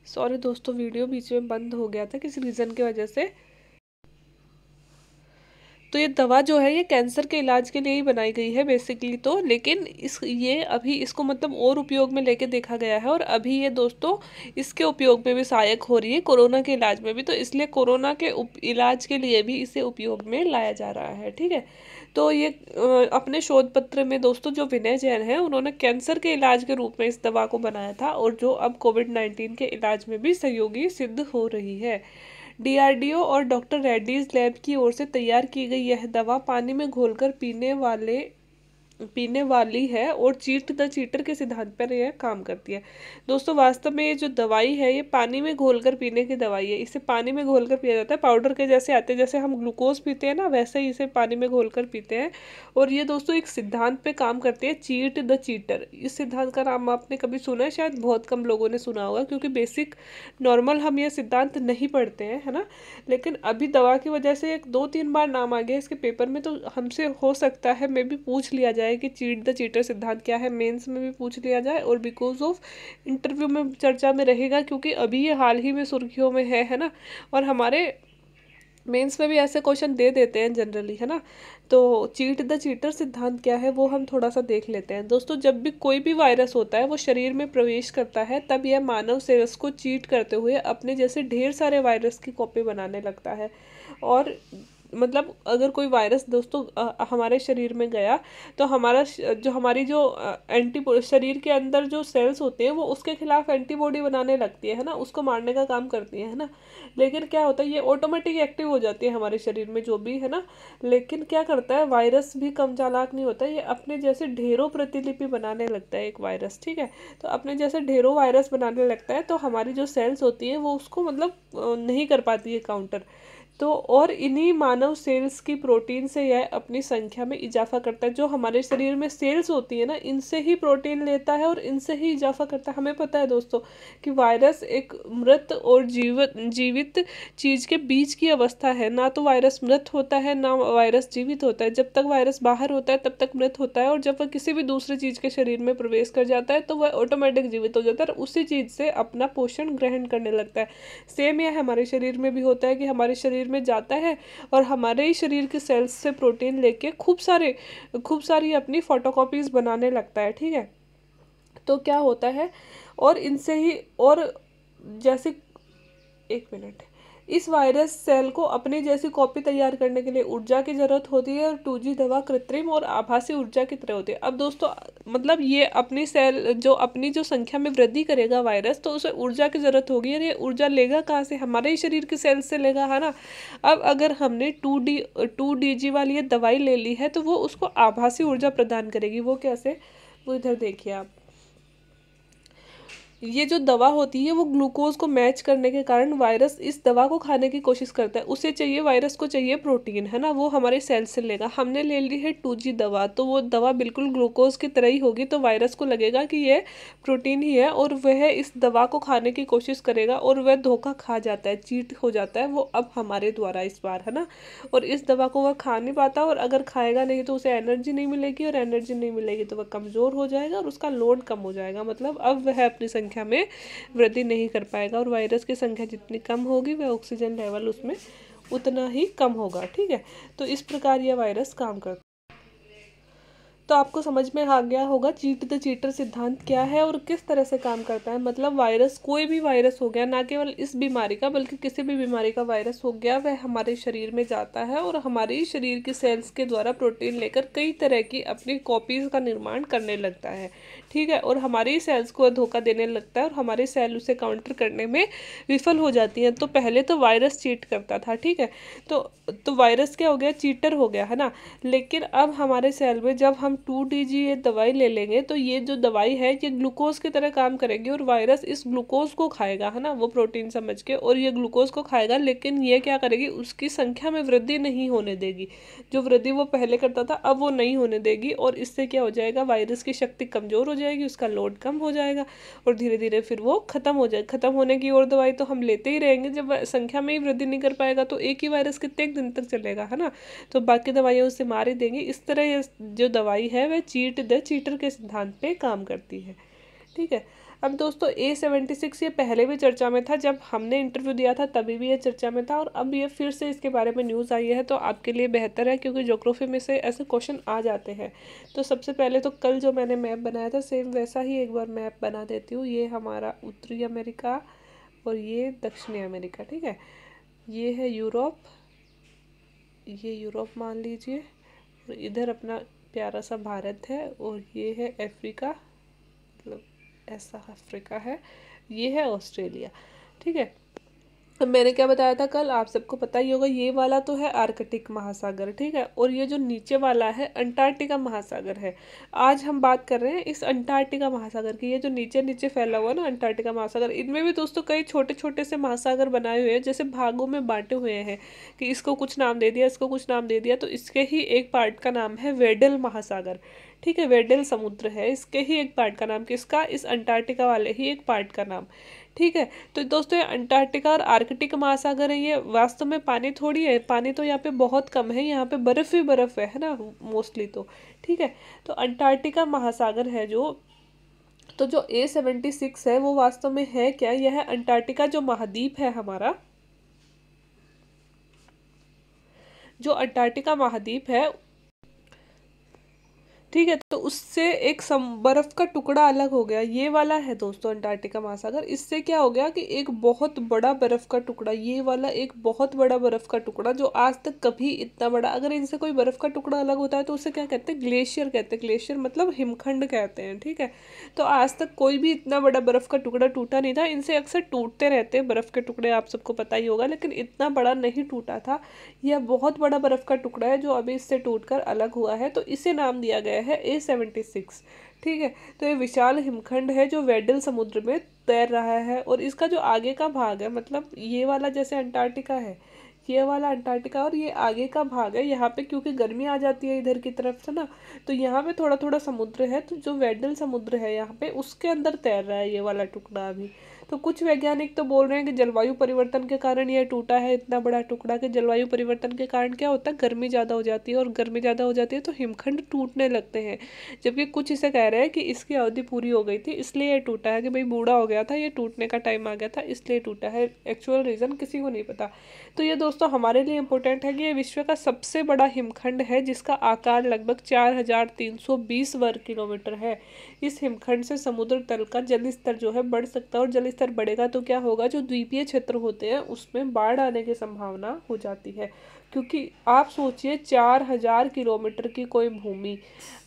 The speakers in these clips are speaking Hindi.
सॉरी दोस्तों, वीडियो बीच में बंद हो गया था किसी रीज़न की वजह से। तो ये दवा जो है ये कैंसर के इलाज के लिए ही बनाई गई है बेसिकली तो, लेकिन इस ये अभी इसको मतलब और उपयोग में लेके देखा गया है, और अभी ये दोस्तों इसके उपयोग में भी सहायक हो रही है कोरोना के इलाज में भी। तो इसलिए कोरोना के इलाज के लिए भी इसे उपयोग में लाया जा रहा है, ठीक है। तो ये अपने शोध पत्र में दोस्तों जो विनय जैन है उन्होंने कैंसर के इलाज के रूप में इस दवा को बनाया था, और जो अब कोविड-19 के इलाज में भी सहयोगी सिद्ध हो रही है। डीआरडीओ और डॉक्टर रेड्डीज लैब की ओर से तैयार की गई यह दवा पानी में घोलकर पीने वाली है, और चीट द चीटर के सिद्धांत पर यह काम करती है। दोस्तों वास्तव में ये जो दवाई है ये पानी में घोलकर पीने की दवाई है। इसे पानी में घोलकर पिया जाता है, पाउडर के जैसे आते हैं, जैसे हम ग्लूकोज पीते हैं ना वैसे ही इसे पानी में घोलकर पीते हैं। और ये दोस्तों एक सिद्धांत पे काम करती है, चीट द चीटर। इस सिद्धांत का नाम आपने कभी सुना है? शायद बहुत कम लोगों ने सुना होगा, क्योंकि बेसिक नॉर्मल हम ये सिद्धांत नहीं पढ़ते हैं, है ना। लेकिन अभी दवा की वजह से एक दो तीन बार नाम आ गया इसके पेपर में, तो हमसे हो सकता है मे भी पूछ लिया जाए कि चीट द चीटर सिद्धांत क्या है, मेंस में भी पूछ लिया जाए, और बिकॉज ऑफ इंटरव्यू में चर्चा में रहेगा, क्योंकि अभी ये हाल ही में सुर्खियों में है ना। और हमारे मेंस में भी ऐसे क्वेश्चन दे देते हैं जनरली, है ना। तो चीट द चीटर सिद्धांत क्या है वो हम थोड़ा सा देख लेते हैं दोस्तों। जब भी कोई भी वायरस होता है वो शरीर में प्रवेश करता है, तब यह मानव सेल्स को चीट करते हुए अपने जैसे ढेर सारे वायरस की कॉपी बनाने लगता है। और मतलब अगर कोई वायरस दोस्तों हमारे शरीर में गया, तो हमारी जो एंटी शरीर के अंदर जो सेल्स होते हैं वो उसके खिलाफ एंटीबॉडी बनाने लगती है ना, उसको मारने का काम करती है ना। लेकिन क्या होता है, ये ऑटोमेटिक एक्टिव हो जाती है हमारे शरीर में जो भी है ना। लेकिन क्या करता है, वायरस भी कम चालाक नहीं होता, ये अपने जैसे ढेरों प्रतिलिपि बनाने लगता है एक वायरस, ठीक है। तो अपने जैसे ढेरों वायरस बनाने लगता है, तो हमारी जो सेल्स होती है वो उसको मतलब नहीं कर पाती है काउंटर। तो और इन्हीं मानव सेल्स की प्रोटीन से यह अपनी संख्या में इजाफा करता है। जो हमारे शरीर में सेल्स होती है ना, इनसे ही प्रोटीन लेता है और इनसे ही इजाफा करता है। हमें पता है दोस्तों कि वायरस एक मृत और जीवित चीज के बीच की अवस्था है। ना तो वायरस मृत होता है ना वायरस जीवित होता है। जब तक वायरस बाहर होता है तब तक मृत होता है, और जब वह किसी भी दूसरी चीज के शरीर में प्रवेश कर जाता है तो वह ऑटोमेटिक जीवित हो जाता है और उसी चीज से अपना पोषण ग्रहण करने लगता है। सेम यह हमारे शरीर में भी होता है कि हमारे शरीर में जाता है और हमारे ही शरीर के सेल्स से प्रोटीन लेके खूब सारी अपनी फोटोकॉपीज बनाने लगता है, ठीक है। तो क्या होता है, और इनसे ही और जैसे एक मिनट, इस वायरस सेल को अपनी जैसी कॉपी तैयार करने के लिए ऊर्जा की जरूरत होती है, और 2G दवा कृत्रिम और आभासी ऊर्जा की तरह होती है। अब दोस्तों मतलब ये अपनी जो संख्या में वृद्धि करेगा वायरस, तो उसे ऊर्जा की जरूरत होगी, और ये ऊर्जा लेगा कहाँ से? हमारे ही शरीर के सेल से लेगा, है ना। अब अगर हमने 2DG वाली ये दवाई ले ली है, तो वो उसको आभासी ऊर्जा प्रदान करेगी। वो कैसे? वो इधर देखिए आप, ये जो दवा होती है वो ग्लूकोज को मैच करने के कारण वायरस इस दवा को खाने की कोशिश करता है। उसे चाहिए, वायरस को चाहिए प्रोटीन, है ना, वो हमारे सेल से लेगा। हमने ले ली है 2G दवा, तो वो दवा बिल्कुल ग्लूकोज की तरह ही होगी, तो वायरस को लगेगा कि ये प्रोटीन ही है, और वह इस दवा को खाने की कोशिश करेगा, और वह धोखा खा जाता है, चीट हो जाता है वो अब हमारे द्वारा इस बार, है ना। और इस दवा को वह खा नहीं पाता, और अगर खाएगा नहीं तो उसे एनर्जी नहीं मिलेगी, और एनर्जी नहीं मिलेगी तो वह कमज़ोर हो जाएगा और उसका लोड कम हो जाएगा। मतलब अब वह अपनी संख्या में वृद्धि नहीं कर पाएगा, और वायरस की संख्या जितनी कम होगी वह ऑक्सीजन लेवल उसमें उतना ही कम होगा, ठीक है। तो इस प्रकार यह वायरस काम करता है। तो आपको समझ में आ गया होगा चीट द चीटर सिद्धांत क्या है और किस तरह से काम करता है। मतलब वायरस, कोई भी वायरस हो गया, ना केवल इस बीमारी का बल्कि किसी भी बीमारी का वायरस हो गया, वह हमारे शरीर में जाता है और हमारे ही शरीर के सेल्स के द्वारा प्रोटीन लेकर कई तरह की अपनी कॉपीज का निर्माण करने लगता है, ठीक है। और हमारे ही सेल्स को धोखा देने लगता है, और हमारे सेल उसे काउंटर करने में विफल हो जाती हैं। तो पहले तो वायरस चीट करता था, ठीक है। तो वायरस क्या हो गया? चीटर हो गया, है ना। लेकिन अब हमारे सेल में जब हम 2DG ये दवाई ले लेंगे, तो ये जो दवाई है ये ग्लूकोज की तरह काम करेगी, और वायरस इस ग्लूकोज को खाएगा, है ना, वो प्रोटीन समझ के, और ये ग्लूकोज को खाएगा। लेकिन ये क्या करेगी? उसकी संख्या में वृद्धि नहीं होने देगी। जो वृद्धि वो पहले करता था अब वो नहीं होने देगी, और इससे क्या हो जाएगा? वायरस की शक्ति कमजोर हो जाएगी, उसका लोड कम हो जाएगा, और धीरे धीरे फिर वो खत्म हो जाएगा। खत्म होने की और दवाई तो हम लेते ही रहेंगे। जब संख्या में ही वृद्धि नहीं कर पाएगा तो एक ही वायरस कितने दिन तक चलेगा, है ना। तो बाकी दवाइयाँ उसे मार ही देंगी। इस तरह ये जो दवाई है वह चीट द चीटर के सिद्धांत पे काम करती है, ठीक है। अब दोस्तों A76 ये पहले भी चर्चा में था, जब हमने इंटरव्यू दिया था तभी भी ये चर्चा में था, और अब ये फिर से इसके बारे में न्यूज़ आई है, तो आपके लिए बेहतर है क्योंकि ज्योग्राफी में से ऐसे क्वेश्चन आ जाते हैं। तो सबसे पहले तो कल जो मैंने मैप बनाया था सेम वैसा ही एक बार मैप बना देती हूँ। ये हमारा उत्तरी अमेरिका और ये दक्षिणी अमेरिका, ठीक है। ये है यूरोप, ये यूरोप मान लीजिए, और इधर अपना प्यारा सा भारत है, और ये है अफ्रीका, मतलब ऐसा अफ्रीका है, ये है ऑस्ट्रेलिया, ठीक है। अब मैंने क्या बताया था कल, आप सबको पता ही होगा, ये वाला तो है आर्कटिक महासागर, ठीक है, और ये जो नीचे वाला है अंटार्कटिका महासागर है। आज हम बात कर रहे हैं इस अंटार्कटिका महासागर की। ये जो नीचे नीचे फैला हुआ ना अंटार्कटिका महासागर, इनमें भी दोस्तों कई छोटे छोटे से महासागर बनाए हुए हैं, जैसे भागों में बांटे हुए हैं कि इसको कुछ नाम दे दिया, इसको कुछ नाम दे दिया। तो इसके ही एक पार्ट का नाम है वेडल महासागर, ठीक है, वेडल समुद्र है, इसके ही एक पार्ट का नाम, किसका, इस अंटार्कटिका वाले ही एक पार्ट का नाम, ठीक है। तो दोस्तों ये अंटार्कटिका और आर्कटिक महासागर है, ये वास्तव में पानी थोड़ी है, पानी तो यहाँ पे बहुत कम है, यहाँ पे बर्फ ही बर्फ है ना मोस्टली, तो ठीक है। तो अंटार्कटिका महासागर है जो, तो जो A76 है वो वास्तव में है क्या, यह है अंटार्कटिका जो महाद्वीप है हमारा, जो अंटार्कटिका महाद्वीप है, ठीक है। तो उससे एक बर्फ का टुकड़ा अलग हो गया, ये वाला है दोस्तों अंटार्कटिका महासागर। इससे क्या हो गया कि एक बहुत बड़ा बर्फ का टुकड़ा, ये वाला एक बहुत बड़ा बर्फ का टुकड़ा जो आज तक कभी इतना बड़ा, अगर इनसे कोई बर्फ का टुकड़ा अलग होता है तो उसे क्या कहते हैं, ग्लेशियर कहते हैं, ग्लेशियर मतलब हिमखंड कहते हैं, ठीक है। तो आज तक कोई भी इतना बड़ा बर्फ का टुकड़ा टूटा नहीं था। इनसे अक्सर टूटते रहते हैं बर्फ के टुकड़े, आप सबको पता ही होगा, लेकिन इतना बड़ा नहीं टूटा था। यह बहुत बड़ा बर्फ का टुकड़ा है जो अभी इससे टूटकर अलग हुआ है, तो इसे नाम दिया गया है A76, ठीक है। तो ये विशाल हिमखंड है जो वेडल समुद्र में तैर रहा है, और इसका जो आगे का भाग है, मतलब ये वाला जैसे अंटार्कटिका है, ये वाला अंटार्कटिका, और ये आगे का भाग है, यहाँ पे क्योंकि गर्मी आ जाती है इधर की तरफ से ना, तो यहाँ पे थोड़ा थोड़ा समुद्र है, तो जो वेडल समुद्र है यहाँ पे उसके अंदर तैर रहा है ये वाला टुकड़ा अभी। तो कुछ वैज्ञानिक तो बोल रहे हैं कि जलवायु परिवर्तन के कारण यह टूटा है इतना बड़ा टुकड़ा, कि जलवायु परिवर्तन के कारण क्या होता है, गर्मी ज़्यादा हो जाती है, और गर्मी ज़्यादा हो जाती है तो हिमखंड टूटने लगते हैं। जबकि कुछ इसे कह रहे हैं कि इसकी अवधि पूरी हो गई थी इसलिए ये टूटा है, कि भाई बूढ़ा हो गया था, ये टूटने का टाइम आ गया था इसलिए टूटा है। एक्चुअल रीज़न किसी को नहीं पता। तो ये दोस्तों हमारे लिए इम्पोर्टेंट है कि ये विश्व का सबसे बड़ा हिमखंड है, जिसका आकार लगभग 4320 वर्ग किलोमीटर है। इस हिमखंड से समुद्र तल का जल स्तर जो है बढ़ सकता है, और जल स्तर बढ़ेगा तो क्या होगा, जो द्वीपीय क्षेत्र होते हैं उसमें बाढ़ आने की संभावना हो जाती है। क्योंकि आप सोचिए 4000 किलोमीटर की कोई भूमि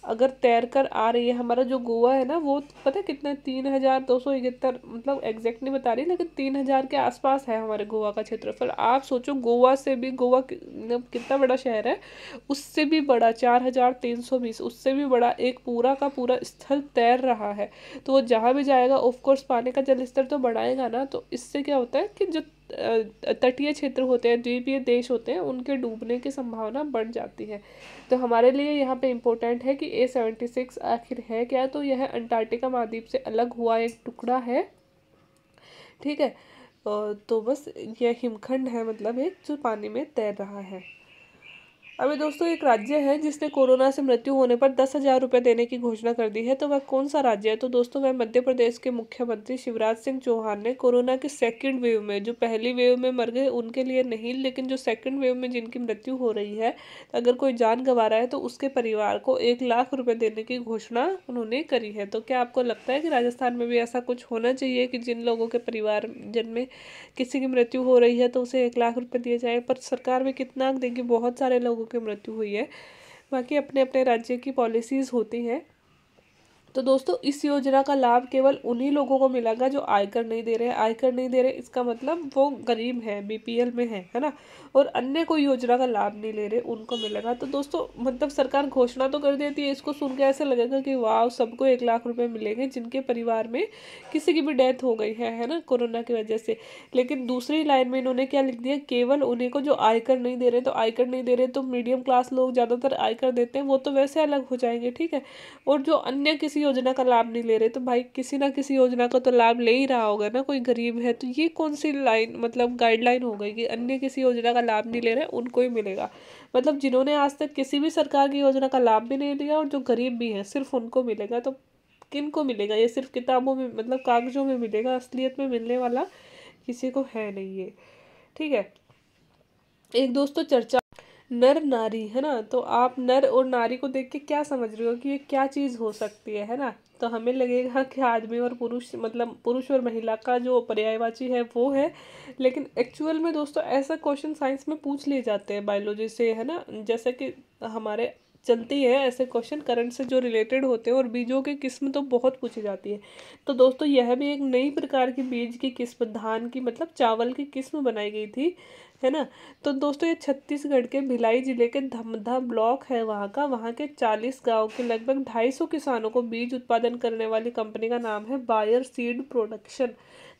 अगर तैर कर आ रही है, हमारा जो गोवा है ना वो पता है कितना, 3271, मतलब एग्जैक्ट नहीं बता रही, लेकिन 3000 के आसपास है हमारे गोवा का क्षेत्रफल। आप सोचो गोवा से भी, गोवा मतलब कितना बड़ा शहर है, उससे भी बड़ा 4320, उससे भी बड़ा एक पूरा का पूरा स्थल तैर रहा है। तो वो जहाँ भी जाएगा ऑफकोर्स पानी का जल स्तर तो बढ़ाएगा ना, तो इससे क्या होता है कि जो तटीय क्षेत्र होते हैं, द्वीपीय देश होते हैं, उनके डूबने की संभावना बढ़ जाती है। तो हमारे लिए यहाँ पे इम्पोर्टेंट है कि A76 आखिर है क्या, तो यह अंटार्कटिका महाद्वीप से अलग हुआ एक टुकड़ा है, ठीक है। तो बस यह हिमखंड है, मतलब एक जो पानी में तैर रहा है। अभी दोस्तों एक राज्य है जिसने कोरोना से मृत्यु होने पर 10,000 रुपये देने की घोषणा कर दी है, तो वह कौन सा राज्य है, तो दोस्तों वह मध्य प्रदेश के मुख्यमंत्री शिवराज सिंह चौहान ने कोरोना के सेकंड वेव में, जो पहली वेव में मर गए उनके लिए नहीं, लेकिन जो सेकंड वेव में जिनकी मृत्यु हो रही है, अगर कोई जान गंवा रहा है तो उसके परिवार को 1,00,000 रुपये देने की घोषणा उन्होंने करी है। तो क्या आपको लगता है कि राजस्थान में भी ऐसा कुछ होना चाहिए कि जिन लोगों के परिवार जिनमें किसी की मृत्यु हो रही है तो उसे 1,00,000 रुपये दिए जाए, पर सरकार भी कितना देगी, बहुत सारे लोगों की मृत्यु हुई है। बाकी अपने अपने राज्य की पॉलिसीज़ होती हैं। तो दोस्तों इस योजना का लाभ केवल उन्हीं लोगों को मिलेगा जो आयकर नहीं दे रहे हैं। आयकर नहीं दे रहे इसका मतलब वो गरीब है, BPL में है ना, और अन्य कोई योजना का लाभ नहीं ले रहे उनको मिलेगा। तो दोस्तों मतलब सरकार घोषणा तो कर देती है, इसको सुन के ऐसा लगेगा कि वाह सबको 1,00,000 रुपये मिलेंगे जिनके परिवार में किसी की भी डेथ हो गई है ना कोरोना की वजह से। लेकिन दूसरी लाइन में इन्होंने क्या लिख दिया, केवल उन्हीं को जो आयकर नहीं दे रहे। तो आयकर नहीं दे रहे तो मीडियम क्लास लोग ज़्यादातर आयकर देते हैं, वो तो वैसे अलग हो जाएंगे, ठीक है। और जो अन्य किसी योजना का लाभ नहीं ले रहे, तो भाई किसी ना किसी योजना का तो लाभ ले ही रहा होगा ना कोई गरीब है। तो ये कौन सी लाइन मतलब गाइडलाइन हो गई कि अन्य किसी योजना का लाभ नहीं ले रहे उनको ही मिलेगा, मतलब जिन्होंने आज तक किसी भी सरकार की योजना का लाभ भी नहीं लिया और जो गरीब भी है सिर्फ उनको मिलेगा। तो किन को मिलेगा? ये सिर्फ किताबों में मतलब कागजों में मिलेगा, असलियत में मिलने वाला किसी को है नहीं ये। ठीक है। एक दोस्तों चर्चा नर नारी, है ना, तो आप नर और नारी को देख के क्या समझ रहे हो कि ये क्या चीज हो सकती है ना? तो हमें लगेगा कि आदमी और पुरुष, मतलब पुरुष और महिला का जो पर्यायवाची है वो है, लेकिन एक्चुअल में दोस्तों ऐसा क्वेश्चन साइंस में पूछ लिए जाते हैं बायोलॉजी से, है ना, जैसे कि हमारे चलती है ऐसे क्वेश्चन करंट से जो रिलेटेड होते हैं, और बीजों की किस्म तो बहुत पूछी जाती है। तो दोस्तों यह भी एक नई प्रकार की बीज की किस्म, धान की मतलब चावल की किस्म बनाई गई थी, है ना। तो दोस्तों ये छत्तीसगढ़ के भिलाई जिले के धमधा ब्लॉक है वहाँ का, वहाँ के 40 गांव के लगभग 250 किसानों को बीज उत्पादन करने वाली कंपनी का नाम है बायर सीड प्रोडक्शन।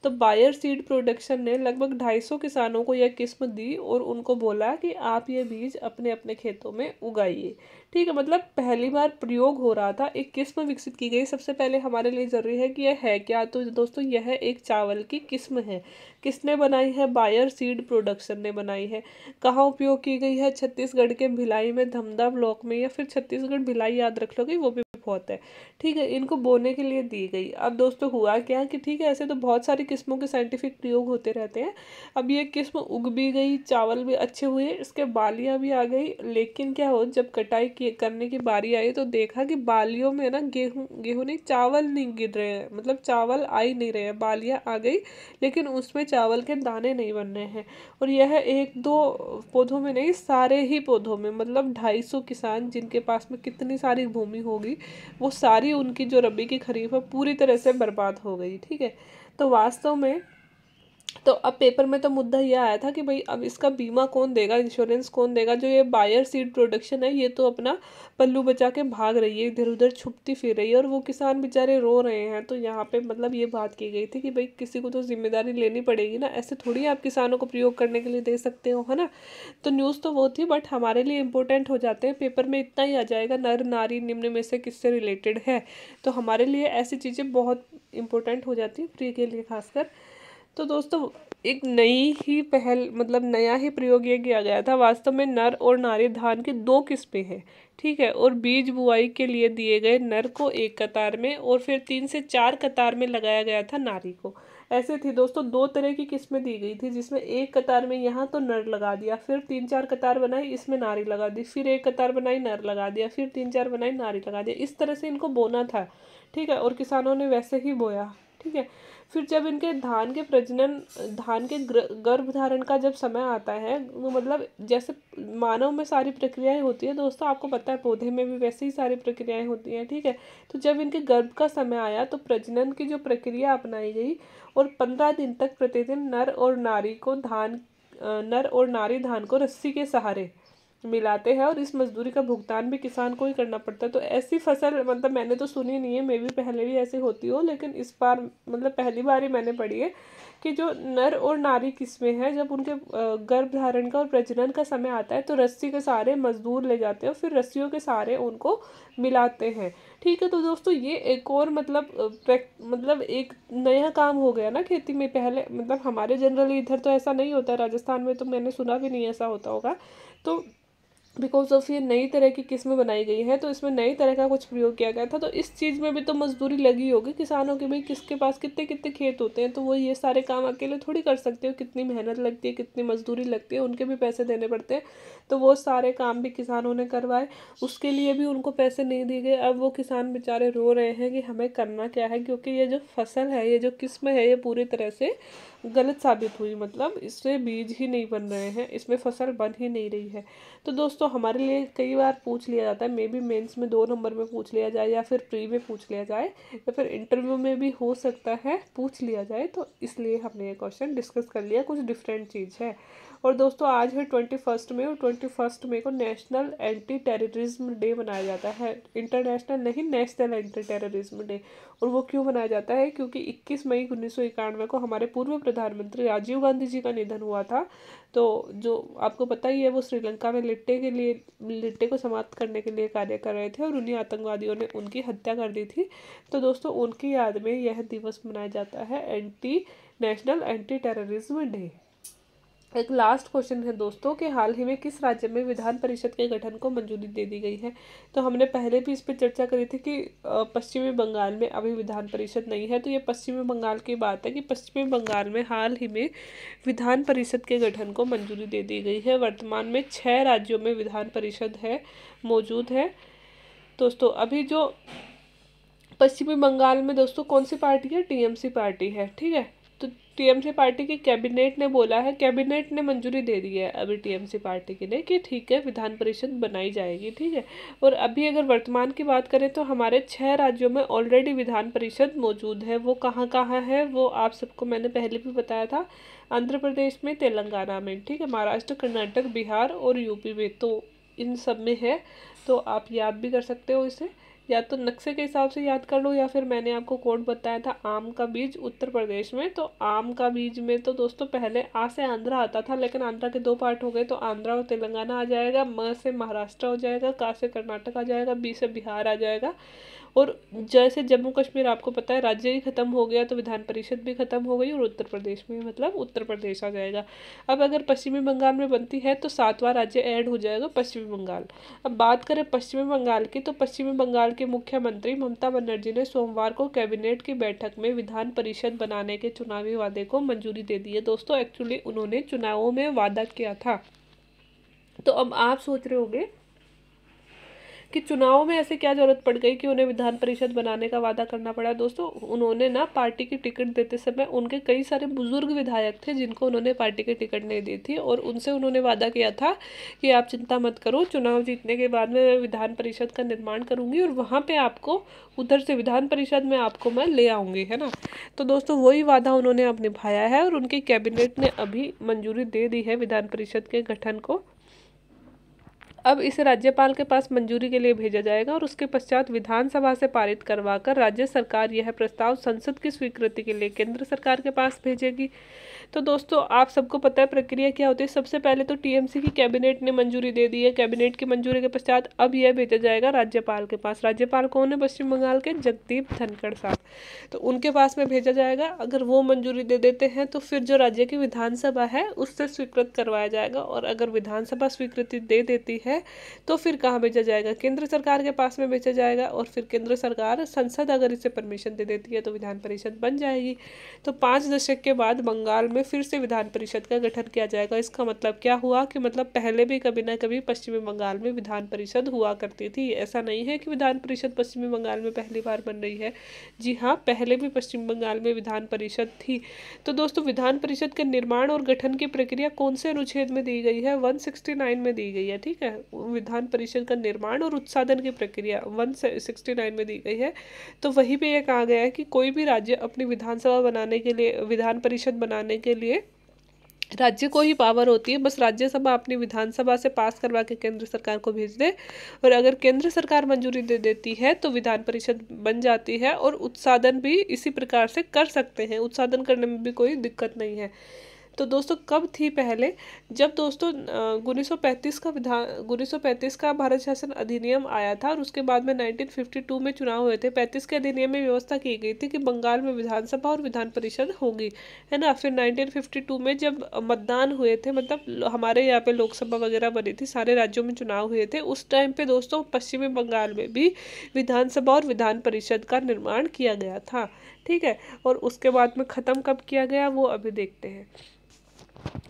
तो बायर सीड प्रोडक्शन ने लगभग 250 किसानों को यह किस्म दी और उनको बोला कि आप ये बीज अपने अपने खेतों में उगाइए। ठीक है, मतलब पहली बार प्रयोग हो रहा था, एक किस्म विकसित की गई। सबसे पहले हमारे लिए जरूरी है कि यह है क्या, तो दोस्तों यह एक चावल की किस्म है। किसने बनाई है? बायर सीड प्रोडक्शन ने बनाई है। कहाँ उपयोग की गई है? छत्तीसगढ़ के भिलाई में, धमधा ब्लॉक में, या फिर छत्तीसगढ़ भिलाई याद रख लोगे वो भी बहुत है। ठीक है, इनको बोने के लिए दी गई। अब दोस्तों हुआ क्या कि ठीक है, ऐसे तो बहुत सारी किस्मों के साइंटिफिक प्रयोग होते रहते हैं। अब ये किस्म उग भी गई, चावल भी अच्छे हुए, इसके बालियां भी आ गई, लेकिन क्या हो, जब कटाई करने की बारी आई तो देखा कि बालियों में ना गेहूं गेहूं नहीं, चावल नहीं गिर रहे हैं, मतलब चावल आ ही नहीं रहे हैं। बालियां आ गई लेकिन उसमें चावल के दाने नहीं बन रहे हैं। और यह एक दो पौधों में नहीं, सारे ही पौधों में, मतलब 250 किसान जिनके पास में कितनी सारी भूमि होगी, वो सारी उनकी जो रबी की खरीफ है पूरी तरह से बर्बाद हो गई। ठीक है। तो वास्तव में तो अब पेपर में तो मुद्दा ये आया था कि भाई अब इसका बीमा कौन देगा, इंश्योरेंस कौन देगा? जो ये बायर सीड प्रोडक्शन है ये तो अपना पल्लू बचा के भाग रही है, इधर उधर छुपती फिर रही है, और वो किसान बेचारे रो रहे हैं। तो यहाँ पे मतलब ये बात की गई थी कि भाई किसी को तो जिम्मेदारी लेनी पड़ेगी ना, ऐसे थोड़ी आप किसानों को प्रयोग करने के लिए दे सकते हो, है ना। तो न्यूज़ तो वो थी, बट हमारे लिए इंपॉर्टेंट हो जाते हैं पेपर में इतना ही आ जाएगा, नर नारी निम्न में से किससे रिलेटेड है। तो हमारे लिए ऐसी चीज़ें बहुत इंपॉर्टेंट हो जाती है, प्री के लिए खासकर। तो दोस्तों एक नई ही पहल, मतलब नया ही प्रयोग ये किया गया था। वास्तव में नर और नारी धान की दो किस्में हैं। ठीक है, और बीज बुआई के लिए दिए गए नर को एक कतार में, और फिर 3 से 4 कतार में लगाया गया था नारी को। ऐसे थी दोस्तों, दो तरह की किस्में दी गई थी, जिसमें एक कतार में यहाँ तो नर लगा दिया, फिर 3-4 कतार बनाई, इसमें नारी लगा दी, फिर एक कतार बनाई, नर लगा दिया, फिर 3-4 बनाई, नारी लगा दिया। इस तरह से इनको बोना था। ठीक है, और किसानों ने वैसे ही बोया। ठीक है। फिर जब इनके धान के प्रजनन, धान के गर्भ धारण का जब समय आता है, वो मतलब जैसे मानव में सारी प्रक्रियाएं होती है दोस्तों, आपको पता है पौधे में भी वैसे ही सारी प्रक्रियाएं होती हैं। ठीक है। तो जब इनके गर्भ का समय आया तो प्रजनन की जो प्रक्रिया अपनाई गई, और 15 दिन तक प्रतिदिन नर और नारी धान को रस्सी के सहारे मिलाते हैं, और इस मजदूरी का भुगतान भी किसान को ही करना पड़ता है। तो ऐसी फसल मतलब मैंने तो सुनी नहीं है, मे भी पहले भी ऐसी होती हो, लेकिन इस बार मतलब पहली बार ही मैंने पढ़ी है कि जो नर और नारी किस्में हैं, जब उनके गर्भ धारण का और प्रजनन का समय आता है तो रस्सी के सहारे मजदूर ले जाते हैं और फिर रस्सियों के सहारे उनको मिलाते हैं। ठीक है। तो दोस्तों ये एक और मतलब एक नया काम हो गया ना खेती में। पहले मतलब हमारे जनरली इधर तो ऐसा नहीं होता, राजस्थान में तो मैंने सुना भी नहीं ऐसा होता होगा। तो बिकॉज ऑफ ये नई तरह की किस्में बनाई गई है, तो इसमें नई तरह का कुछ प्रयोग किया गया था। तो इस चीज़ में भी तो मजदूरी लगी होगी किसानों की, भाई किसके पास कितने कितने खेत होते हैं, तो वो ये सारे काम अकेले थोड़ी कर सकते हो, कितनी मेहनत लगती है, कितनी मजदूरी लगती है, उनके भी पैसे देने पड़ते हैं। तो वो सारे काम भी किसानों ने करवाए, उसके लिए भी उनको पैसे नहीं दिए गए। अब वो किसान बेचारे रो रहे हैं कि हमें करना क्या है, क्योंकि ये जो फसल है, ये जो किस्म है, ये पूरी तरह से गलत साबित हुई, मतलब इससे बीज ही नहीं बन रहे हैं, इसमें फसल बन ही नहीं रही है। तो दोस्तों हमारे लिए कई बार पूछ लिया जाता है, मे बी मेंस में 2 नंबर में पूछ लिया जाए, या फिर प्री में पूछ लिया जाए, या फिर इंटरव्यू में भी हो सकता है पूछ लिया जाए। तो इसलिए हमने ये क्वेश्चन डिस्कस कर लिया, कुछ डिफरेंट चीज़ है। और दोस्तों आज है 21 मई, और 21 मई को नेशनल एंटी टेररिज्म डे मनाया जाता है। इंटरनेशनल नहीं, नेशनल एंटी टेररिज्म डे। और वो क्यों मनाया जाता है? क्योंकि 21 मई 1991 को हमारे पूर्व प्रधानमंत्री राजीव गांधी जी का निधन हुआ था। तो जो आपको पता ही है, वो श्रीलंका में लिट्टे को समाप्त करने के लिए कार्य कर रहे थे, और उन्हीं आतंकवादियों ने उनकी हत्या कर दी थी। तो दोस्तों उनकी याद में यह दिवस मनाया जाता है, नेशनल एंटी टेररिज्म डे। एक लास्ट क्वेश्चन है दोस्तों कि हाल ही में किस राज्य में विधान परिषद के गठन को मंजूरी दे दी गई है। तो हमने पहले भी इस पर चर्चा करी थी कि पश्चिमी बंगाल में अभी विधान परिषद नहीं है। तो ये पश्चिमी बंगाल की बात है कि पश्चिमी बंगाल में हाल ही में विधान परिषद के गठन को मंजूरी दे दी गई है। वर्तमान में 6 राज्यों में विधान परिषद है मौजूद है। दोस्तों अभी जो पश्चिमी बंगाल में दोस्तों कौन सी पार्टी है, टीएमसी पार्टी है, ठीक है। तो टीएमसी पार्टी की कैबिनेट ने बोला है, कैबिनेट ने मंजूरी दे दी है अभी टीएमसी पार्टी के लिए कि ठीक है विधान परिषद बनाई जाएगी, ठीक है। और अभी अगर वर्तमान की बात करें तो हमारे 6 राज्यों में ऑलरेडी विधान परिषद मौजूद है। वो कहाँ कहाँ है वो आप सबको मैंने पहले भी बताया था, आंध्र प्रदेश में, तेलंगाना में, ठीक है, महाराष्ट्र, कर्नाटक, बिहार और यूपी में, तो इन सब में है। तो आप याद भी कर सकते हो इसे, या तो नक्शे के हिसाब से याद कर लो, या फिर मैंने आपको कोड बताया था आम का बीज उत्तर प्रदेश में। तो आम का बीज में तो दोस्तों पहले आ से आंध्रा आता था, लेकिन आंध्रा के 2 पार्ट हो गए, तो आंध्रा और तेलंगाना आ जाएगा, म से महाराष्ट्र हो जाएगा, का से कर्नाटक आ जाएगा, बी से बिहार आ जाएगा। और जैसे जम्मू कश्मीर आपको पता है राज्य ही खत्म हो गया, तो विधान परिषद भी खत्म हो गई, और उत्तर प्रदेश में मतलब उत्तर प्रदेश आ जाएगा। अब अगर पश्चिमी बंगाल में बनती है तो 7वां राज्य ऐड हो जाएगा पश्चिमी बंगाल। अब बात करें पश्चिमी बंगाल की, तो पश्चिमी बंगाल के मुख्यमंत्री ममता बनर्जी ने सोमवार को कैबिनेट की बैठक में विधान परिषद बनाने के चुनावी वादे को मंजूरी दे दी है। दोस्तों एक्चुअली उन्होंने चुनावों में वादा किया था। तो अब आप सोच रहे होंगे कि चुनाव में ऐसे क्या जरूरत पड़ गई कि उन्हें विधान परिषद बनाने का वादा करना पड़ा। दोस्तों उन्होंने ना पार्टी की टिकट देते समय उनके कई सारे बुजुर्ग विधायक थे जिनको उन्होंने पार्टी की टिकट नहीं दी थी, और उनसे उन्होंने वादा किया था कि आप चिंता मत करो, चुनाव जीतने के बाद में मैं विधान परिषद का निर्माण करूंगी और वहाँ पे आपको उधर से विधान परिषद में आपको मैं ले आऊँगी, है ना। तो दोस्तों वही वादा उन्होंने अब निभाया है, और उनकी कैबिनेट ने अभी मंजूरी दे दी है विधान परिषद के गठन को। अब इसे राज्यपाल के पास मंजूरी के लिए भेजा जाएगा, और उसके पश्चात विधानसभा से पारित करवाकर राज्य सरकार यह प्रस्ताव संसद की स्वीकृति के लिए केंद्र सरकार के पास भेजेगी। तो दोस्तों आप सबको पता है प्रक्रिया क्या होती है। सबसे पहले तो टीएमसी की कैबिनेट ने मंजूरी दे दी है, कैबिनेट की मंजूरी के पश्चात अब यह भेजा जाएगा राज्यपाल के पास। राज्यपाल कौन है, पश्चिम बंगाल के जगदीप धनखड़ साहब, तो उनके पास में भेजा जाएगा। अगर वो मंजूरी दे देते हैं तो फिर जो राज्य की विधानसभा है उससे स्वीकृत करवाया जाएगा, और अगर विधानसभा स्वीकृति दे देती है तो फिर कहाँ भेजा जाएगा, केंद्र सरकार के पास में भेजा जाएगा, और फिर केंद्र सरकार संसद अगर इसे परमिशन दे देती है तो विधान परिषद बन जाएगी। तो 5 दशक के बाद बंगाल में फिर से विधान परिषद का गठन किया जाएगा। इसका मतलब क्या हुआ कि मतलब पहले भी कभी ना कभी पश्चिमी बंगाल में विधान परिषद हुआ करती थी। ऐसा नहीं है कि विधान परिषद पश्चिमी बंगाल में पहली बार बन रही है, जी हाँ, पहले भी पश्चिम बंगाल में विधान परिषद थी। तो दोस्तों विधान परिषद के निर्माण और गठन की प्रक्रिया कौन से अनुच्छेद में दी गई है, 169 में दी गई है, ठीक है। विधान परिषद का निर्माण और उत्साधन की प्रक्रिया 169 में दी गई है। तो वहीं पे ये कहा गया है कि कोई भी राज्य अपनी विधानसभा बनाने के लिए, विधान परिषद बनाने के लिए राज्य को ही पावर होती है, बस राज्यसभा अपनी विधानसभा से पास करवा के केंद्र सरकार को भेज दे, और अगर केंद्र सरकार मंजूरी दे देती है तो विधान परिषद बन जाती है। और उत्साधन भी इसी प्रकार से कर सकते हैं, उत्साधन करने में भी कोई दिक्कत नहीं है। तो दोस्तों कब थी पहले, जब दोस्तों 1935 का भारत शासन अधिनियम आया था, और उसके बाद में 1952 में चुनाव हुए थे। 35 के अधिनियम में व्यवस्था की गई थी कि बंगाल में विधानसभा और विधान परिषद होगी, है ना। फिर 1952 में जब मतदान हुए थे, मतलब हमारे यहाँ पे लोकसभा वगैरह बनी थी, सारे राज्यों में चुनाव हुए थे, उस टाइम पे दोस्तों पश्चिमी बंगाल में भी विधानसभा और विधान परिषद का निर्माण किया गया था, ठीक है। और उसके बाद में ख़त्म कब किया गया वो अभी देखते हैं।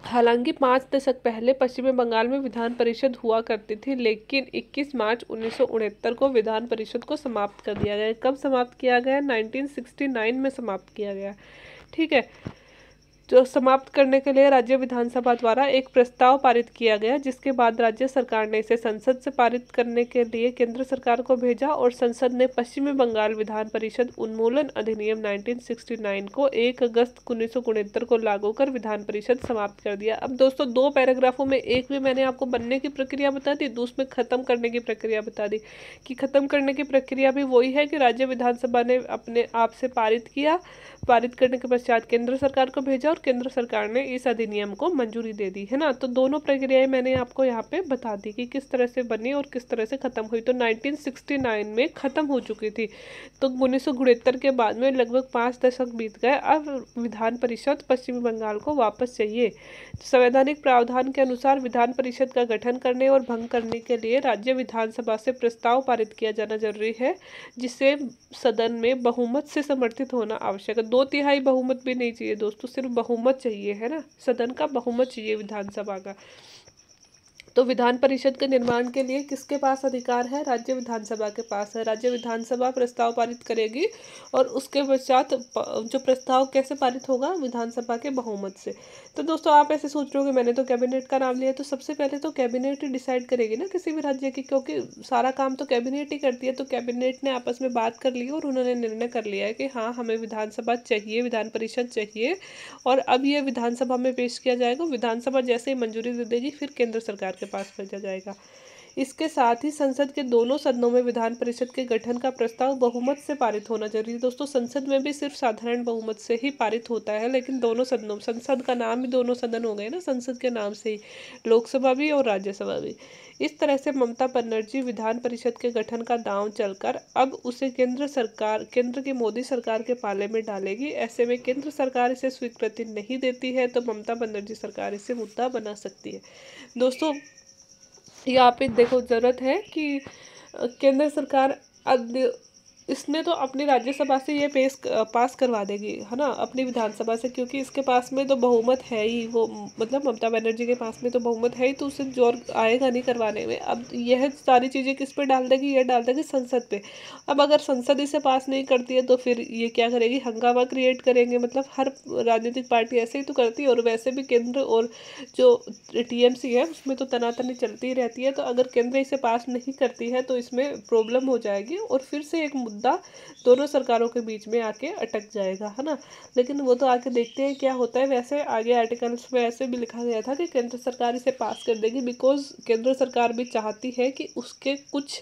हालांकि 5 दशक पहले पश्चिमी बंगाल में विधान परिषद हुआ करती थी, लेकिन 21 मार्च 1969 को विधान परिषद को समाप्त कर दिया गया। कब समाप्त किया गया, 1969 में समाप्त किया गया, ठीक है। जो समाप्त करने के लिए राज्य विधानसभा द्वारा एक प्रस्ताव पारित किया गया, जिसके बाद राज्य सरकार ने इसे संसद से पारित करने के लिए केंद्र सरकार को भेजा, और संसद ने पश्चिमी बंगाल विधान परिषद उन्मूलन अधिनियम 1969 को 1 अगस्त 1969 को लागू कर विधान परिषद समाप्त कर दिया। अब दोस्तों 2 पैराग्राफों में, एक में मैंने आपको बनने की प्रक्रिया बता दी, दूसरे में खत्म करने की प्रक्रिया बता दी। कि खत्म करने की प्रक्रिया भी वही है कि राज्य विधानसभा ने अपने आप से पारित किया, पारित करने के पश्चात केंद्र सरकार को भेजा, और और केंद्र सरकार ने इस अधिनियम को मंजूरी दे दी, है ना। तो दोनों प्रक्रियाएं मैंने आपको यहाँ पे बता दी कि किस तरह से बनी और किस तरह से खत्म हुई। तो 1969 में खत्म हो चुकी थी। तो 1969 के बाद में लगभग 5 दशक बीत गए। अब विधान परिषद पश्चिम बंगाल को वापस चाहिए। संवैधानिक प्रावधान के अनुसार विधान परिषद का गठन करने और भंग करने के लिए राज्य विधानसभा से प्रस्ताव पारित किया जाना जरूरी है, जिसे सदन में बहुमत से समर्थित होना आवश्यक है। 2/3 बहुमत भी नहीं चाहिए दोस्तों, सिर्फ बहुमत चाहिए, है ना। सदन का बहुमत चाहिए विधानसभा का। तो विधान परिषद के निर्माण के लिए किसके पास अधिकार है? राज्य विधानसभा के पास है। राज्य विधानसभा प्रस्ताव पारित करेगी और उसके पश्चात जो प्रस्ताव कैसे पारित होगा? विधानसभा के बहुमत से। तो दोस्तों आप ऐसे सोच रहे हो कि मैंने तो कैबिनेट का नाम लिया, तो सबसे पहले तो कैबिनेट ही डिसाइड करेगी ना किसी भी राज्य की, क्योंकि सारा काम तो कैबिनेट ही करती है। तो कैबिनेट ने आपस में बात कर ली और उन्होंने निर्णय कर लिया है कि हाँ हमें विधानसभा चाहिए, विधान परिषद चाहिए, और अब ये विधानसभा में पेश किया जाएगा। विधानसभा जैसे ही मंजूरी दे देगी फिर केंद्र सरकार के पास भेजा जाएगा। इसके साथ ही संसद के दोनों सदनों में विधान परिषद के गठन का प्रस्ताव बहुमत से पारित होना जरूरी है। दोस्तों संसद में भी सिर्फ साधारण बहुमत से ही पारित होता है, लेकिन दोनों सदनों, संसद का नाम ही दोनों सदन हो गए ना संसद के नाम से ही, लोकसभा भी और राज्यसभा भी। इस तरह से ममता बनर्जी विधान परिषद के गठन का दांव चलकर अब उसे केंद्र की मोदी सरकार के पाले में डालेगी। ऐसे में केंद्र सरकार इसे स्वीकृति नहीं देती है तो ममता बनर्जी सरकार इसे मुद्दा बना सकती है। दोस्तों यहाँ पे देखो जरूरत है कि केंद्र सरकार इसने तो अपनी राज्यसभा से ये पास करवा देगी, है ना, अपनी विधानसभा से, क्योंकि इसके पास में तो बहुमत है ही। वो मतलब ममता बनर्जी के पास में तो बहुमत है ही, तो उसे जोर आएगा नहीं करवाने में। अब यह सारी चीज़ें किस पे डाल देगी? ये डाल देगी संसद पे। अब अगर संसद इसे पास नहीं करती है तो फिर ये क्या करेगी? हंगामा क्रिएट करेंगे। मतलब हर राजनीतिक पार्टी ऐसे ही तो करती है, और वैसे भी केंद्र और जो टीएमसी है उसमें तो तनातनी चलती ही रहती है। तो अगर केंद्र इसे पास नहीं करती है तो इसमें प्रॉब्लम हो जाएगी और फिर से एक मुद्दा दोनों सरकारों के बीच में आके अटक जाएगा, है ना। लेकिन वो तो आके देखते हैं क्या होता है। वैसे आगे आर्टिकल्स में ऐसे भी लिखा गया था कि केंद्र सरकार इसे पास कर देगी, बिकॉज केंद्र सरकार भी चाहती है कि उसके कुछ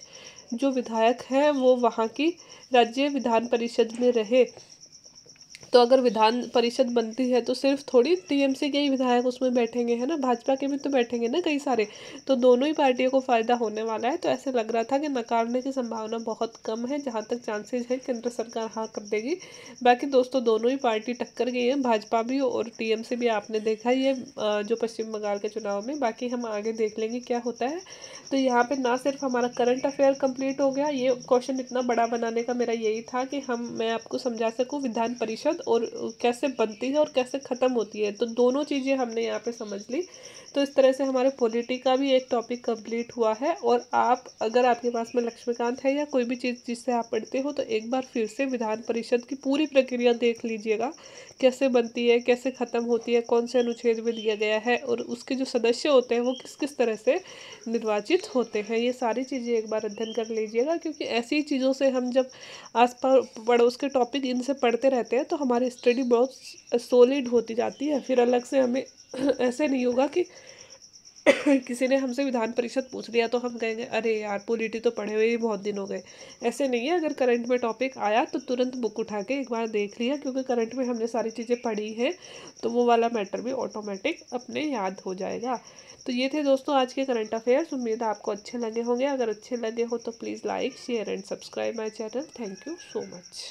जो विधायक हैं वो वहाँ की राज्य विधान परिषद में रहे। तो अगर विधान परिषद बनती है तो सिर्फ थोड़ी टीएमसी के ही विधायक उसमें बैठेंगे, है ना, भाजपा के भी तो बैठेंगे ना कई सारे। तो दोनों ही पार्टियों को फायदा होने वाला है। तो ऐसे लग रहा था कि नकारने की संभावना बहुत कम है, जहाँ तक चांसेस है केंद्र सरकार हाँ कर देगी। बाकी दोस्तों दोनों ही पार्टी टक्कर गई है, भाजपा भी और टीएमसी भी। आपने देखा ये जो पश्चिम बंगाल के चुनाव में। बाकी हम आगे देख लेंगे क्या होता है। तो यहाँ पे ना सिर्फ हमारा करंट अफेयर कंप्लीट हो गया, ये क्वेश्चन इतना बड़ा बनाने का मेरा यही था कि मैं आपको समझा सकूँ विधान परिषद और कैसे बनती है और कैसे ख़त्म होती है। तो दोनों चीज़ें हमने यहाँ पे समझ ली। तो इस तरह से हमारे पॉलिटी का भी एक टॉपिक कंप्लीट हुआ है। और आप अगर आपके पास में लक्ष्मीकांत है या कोई भी चीज़ जिससे आप पढ़ते हो तो एक बार फिर से विधान परिषद की पूरी प्रक्रिया देख लीजिएगा, कैसे बनती है, कैसे ख़त्म होती है, कौन से अनुच्छेद में दिया गया है, और उसके जो सदस्य होते हैं वो किस किस तरह से निर्वाचित होते हैं। ये सारी चीज़ें एक बार अध्ययन कर लीजिएगा, क्योंकि ऐसी चीज़ों से हम जब आस पड़ोस के टॉपिक इनसे पढ़ते रहते हैं तो हमारी स्टडी बहुत सॉलिड होती जाती है। फिर अलग से हमें ऐसे नहीं होगा कि किसी ने हमसे विधान परिषद पूछ लिया तो हम कहेंगे अरे यार पॉलिटी तो पढ़े हुए ही बहुत दिन हो गए। ऐसे नहीं है। अगर करंट में टॉपिक आया तो तुरंत बुक उठा के एक बार देख लिया, क्योंकि करंट में हमने सारी चीज़ें पढ़ी हैं, तो वो वाला मैटर भी ऑटोमेटिक अपने याद हो जाएगा। तो ये थे दोस्तों आज के करंट अफेयर्स। उम्मीद है आपको अच्छे लगे होंगे। अगर अच्छे लगे हो तो please like share and subscribe my channel. Thank you so much.